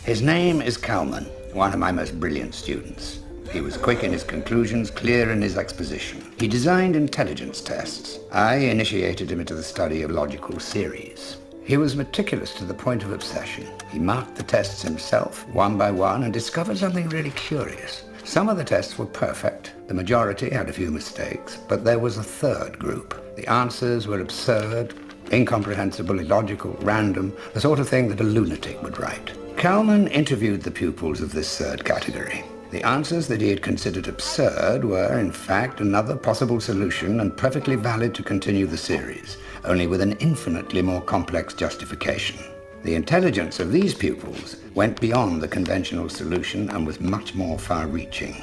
His name is Kalman, one of my most brilliant students. He was quick in his conclusions, clear in his exposition. He designed intelligence tests. I initiated him into the study of logical series. He was meticulous to the point of obsession. He marked the tests himself, one by one, and discovered something really curious. Some of the tests were perfect. The majority had a few mistakes, but there was a third group. The answers were absurd, incomprehensible, illogical, random, the sort of thing that a lunatic would write. Kalman interviewed the pupils of this third category. The answers that he had considered absurd were, in fact, another possible solution and perfectly valid to continue the series, only with an infinitely more complex justification. The intelligence of these pupils went beyond the conventional solution and was much more far-reaching.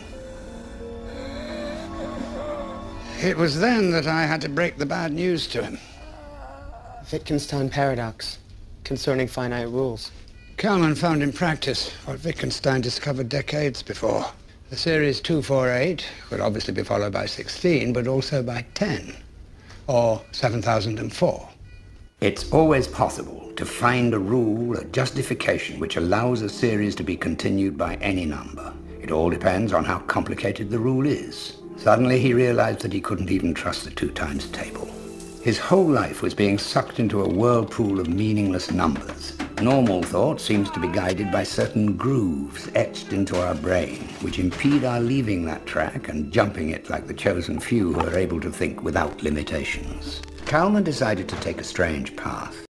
It was then that I had to break the bad news to him. Wittgenstein paradox concerning finite rules. Kalman found in practice what Wittgenstein discovered decades before. The series 248 would obviously be followed by 16, but also by 10, or 7004. It's always possible to find a rule, a justification, which allows a series to be continued by any number. It all depends on how complicated the rule is. Suddenly he realized that he couldn't even trust the 2 times table. His whole life was being sucked into a whirlpool of meaningless numbers. Normal thought seems to be guided by certain grooves etched into our brain, which impede our leaving that track and jumping it like the chosen few who are able to think without limitations. Kalman decided to take a strange path.